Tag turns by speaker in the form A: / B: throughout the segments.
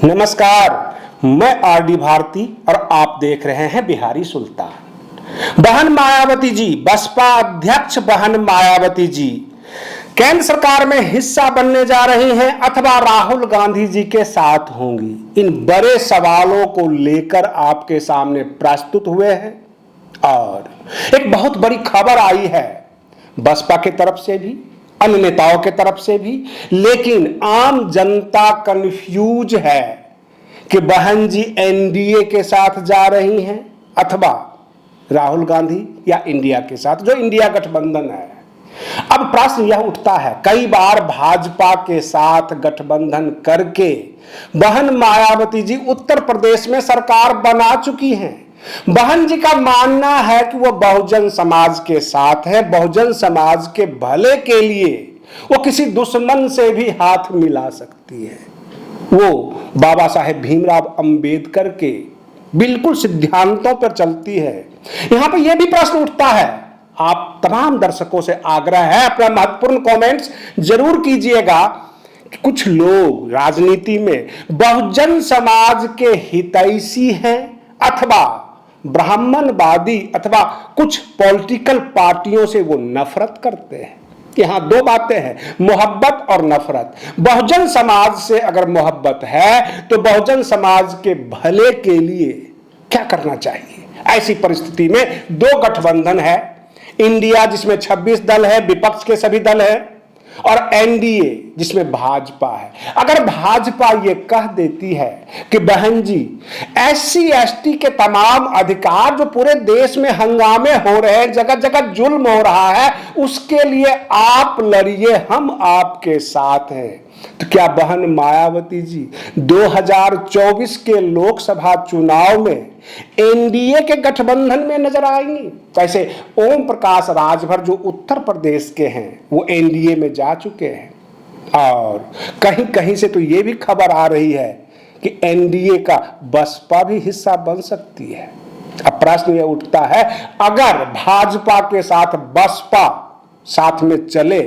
A: नमस्कार, मैं आरडी भारती और आप देख रहे हैं बिहारी सुल्तान। बहन मायावती जी, बसपा अध्यक्ष बहन मायावती जी केंद्र सरकार में हिस्सा बनने जा रही हैं अथवा राहुल गांधी जी के साथ होंगी। इन बड़े सवालों को लेकर आपके सामने प्रस्तुत हुए हैं और एक बहुत बड़ी खबर आई है बसपा की तरफ से भी, अन्य नेताओं के तरफ से भी, लेकिन आम जनता कंफ्यूज है कि बहन जी एनडीए के साथ जा रही हैं अथवा राहुल गांधी या इंडिया के साथ, जो इंडिया गठबंधन है। अब प्रश्न यह उठता है, कई बार भाजपा के साथ गठबंधन करके बहन मायावती जी उत्तर प्रदेश में सरकार बना चुकी हैं। बहन जी का मानना है कि वो बहुजन समाज के साथ है, बहुजन समाज के भले के लिए वो किसी दुश्मन से भी हाथ मिला सकती है। वो बाबा साहेब भीमराव अंबेडकर के बिल्कुल सिद्धांतों पर चलती है। यहां पर यह भी प्रश्न उठता है, आप तमाम दर्शकों से आग्रह है अपना महत्वपूर्ण कमेंट्स जरूर कीजिएगा कि कुछ लोग राजनीति में बहुजन समाज के हितैषी हैं अथवा ब्राह्मणवादी अथवा कुछ पॉलिटिकल पार्टियों से वो नफरत करते हैं। यहां दो बातें हैं, मोहब्बत और नफरत। बहुजन समाज से अगर मोहब्बत है तो बहुजन समाज के भले के लिए क्या करना चाहिए। ऐसी परिस्थिति में दो गठबंधन है, इंडिया जिसमें 26 दल है, विपक्ष के सभी दल हैं, और एनडीए जिसमें भाजपा है। अगर भाजपा ये कह देती है कि बहन जी एससी एसटी के तमाम अधिकार जो पूरे देश में हंगामे हो रहे हैं, जगह जगह जुल्म हो रहा है, उसके लिए आप लड़िए, हम आपके साथ हैं, तो क्या बहन मायावती जी 2024 के लोकसभा चुनाव में एनडीए के गठबंधन में नजर आएंगी? कैसे ओम प्रकाश राजभर जो उत्तर प्रदेश के हैं वो एनडीए में जा चुके हैं, और कहीं कहीं से तो ये भी खबर आ रही है कि एनडीए का बसपा भी हिस्सा बन सकती है। अब प्रश्न यह उठता है, अगर भाजपा के साथ बसपा साथ में चले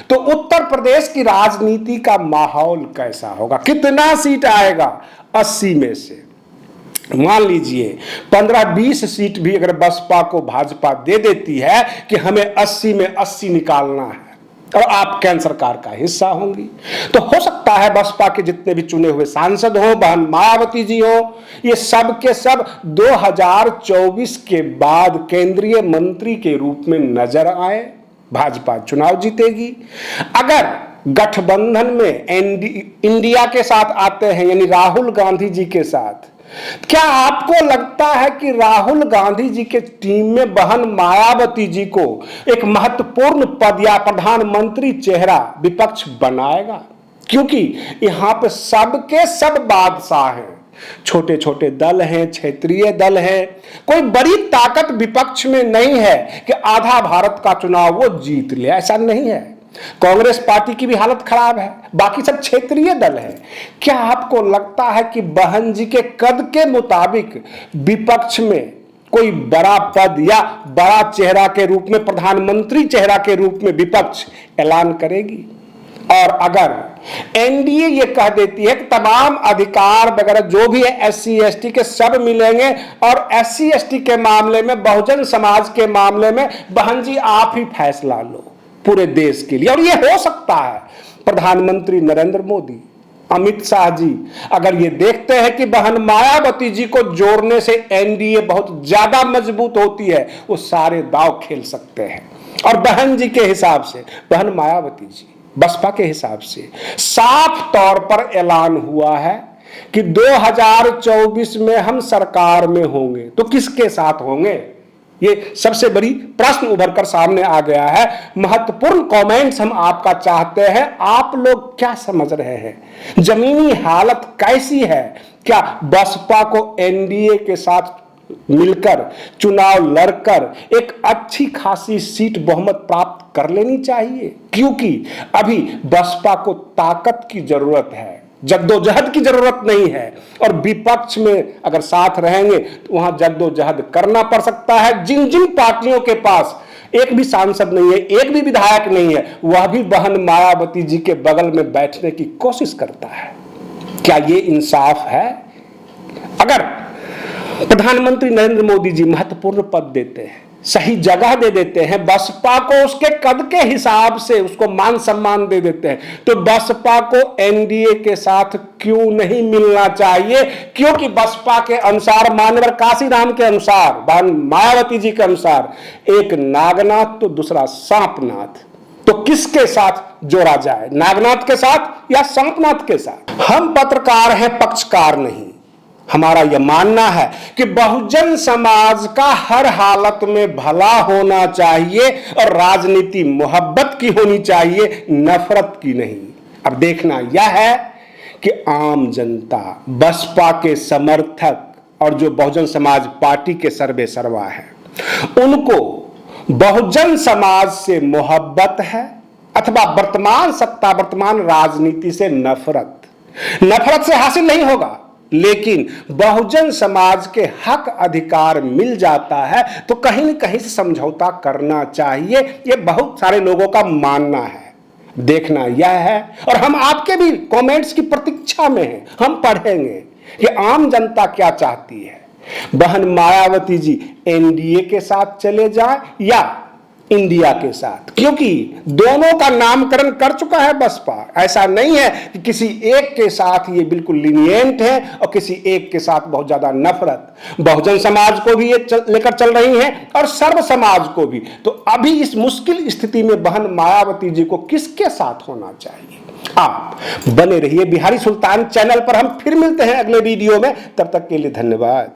A: तो उत्तर प्रदेश की राजनीति का माहौल कैसा होगा, कितना सीट आएगा 80 में से? मान लीजिए 15-20 सीट भी अगर बसपा को भाजपा दे देती है कि हमें 80 में 80 निकालना है और आप केंद्र सरकार का हिस्सा होंगी, तो हो सकता है बसपा के जितने भी चुने हुए सांसद हो, बहन मायावती जी हो, ये सब के सब 2024 के बाद केंद्रीय मंत्री के रूप में नजर आए, भाजपा चुनाव जीतेगी। अगर गठबंधन में इंडिया के साथ आते हैं यानी राहुल गांधी जी के साथ, क्या आपको लगता है कि राहुल गांधी जी के टीम में बहन मायावती जी को एक महत्वपूर्ण पद या प्रधानमंत्री चेहरा विपक्ष बनाएगा? क्योंकि यहां पे सबके सब बादशाह हैं, छोटे छोटे दल हैं, क्षेत्रीय दल हैं, कोई बड़ी ताकत विपक्ष में नहीं है कि आधा भारत का चुनाव वो जीत ले, ऐसा नहीं है। कांग्रेस पार्टी की भी हालत खराब है, बाकी सब क्षेत्रीय दल हैं। क्या आपको लगता है कि बहन जी के कद के मुताबिक विपक्ष में कोई बड़ा पद या बड़ा चेहरा के रूप में, प्रधानमंत्री चेहरा के रूप में विपक्ष ऐलान करेगी? और अगर एनडीए ये कह देती है कि तमाम अधिकार वगैरह जो भी है एससी एसटी के सब मिलेंगे, और एससी एसटी के मामले में, बहुजन समाज के मामले में बहन जी आप ही फैसला लो पूरे देश के लिए, और ये हो सकता है प्रधानमंत्री नरेंद्र मोदी, अमित शाह जी अगर ये देखते हैं कि बहन मायावती जी को जोड़ने से एनडीए बहुत ज्यादा मजबूत होती है, वो सारे दांव खेल सकते हैं। और बहन जी के हिसाब से, बहन मायावती जी बसपा के हिसाब से साफ तौर पर ऐलान हुआ है कि 2024 में हम सरकार में होंगे, तो किसके साथ होंगे? ये सबसे बड़ी प्रश्न उभर कर सामने आ गया है। महत्वपूर्ण कमेंट्स हम आपका चाहते हैं, आप लोग क्या समझ रहे हैं, जमीनी हालत कैसी है? क्या बसपा को एनडीए के साथ मिलकर चुनाव लड़कर एक अच्छी खासी सीट बहुमत प्राप्त कर लेनी चाहिए? क्योंकि अभी बसपा को ताकत की जरूरत है, जद्दोजहद की जरूरत नहीं है, और विपक्ष में अगर साथ रहेंगे तो वहां जद्दोजहद करना पड़ सकता है। जिन जिन पार्टियों के पास एक भी सांसद नहीं है, एक भी विधायक नहीं है, वह भी बहन मायावती जी के बगल में बैठने की कोशिश करता है। क्या ये इंसाफ है? अगर प्रधानमंत्री नरेंद्र मोदी जी महत्वपूर्ण पद देते हैं, सही जगह दे देते हैं, बसपा को उसके कद के हिसाब से उसको मान सम्मान दे देते हैं, तो बसपा को एनडीए के साथ क्यों नहीं मिलना चाहिए? क्योंकि बसपा के अनुसार, मान्यवर काशीराम के अनुसार, बहन मायावती जी के अनुसार, एक नागनाथ तो दूसरा सांपनाथ, तो किसके साथ जोड़ा जाए? नागनाथ के साथ या सांपनाथ के साथ? हम पत्रकार हैं, पक्षकार नहीं। हमारा यह मानना है कि बहुजन समाज का हर हालत में भला होना चाहिए और राजनीति मोहब्बत की होनी चाहिए, नफरत की नहीं। अब देखना यह है कि आम जनता, बसपा के समर्थक और जो बहुजन समाज पार्टी के सर्वे सर्वा है, उनको बहुजन समाज से मोहब्बत है अथवा वर्तमान सत्ता, वर्तमान राजनीति से नफरत। नफरत से हासिल नहीं होगा, लेकिन बहुजन समाज के हक अधिकार मिल जाता है तो कहीं न कहीं से समझौता करना चाहिए, यह बहुत सारे लोगों का मानना है। देखना यह है, और हम आपके भी कमेंट्स की प्रतीक्षा में हैं, हम पढ़ेंगे कि आम जनता क्या चाहती है। बहन मायावती जी एनडीए के साथ चले जाए या इंडिया के साथ, क्योंकि दोनों का नामकरण कर चुका है बसपा। ऐसा नहीं है कि किसी एक के साथ ये बिल्कुल लीनिएंट है और किसी एक के साथ बहुत ज्यादा नफरत। बहुजन समाज को भी ये लेकर चल रही हैं और सर्व समाज को भी। तो अभी इस मुश्किल स्थिति में बहन मायावती जी को किसके साथ होना चाहिए? आप बने रहिए बिहारी सुल्तान चैनल पर। हम फिर मिलते हैं अगले वीडियो में, तब तक के लिए धन्यवाद।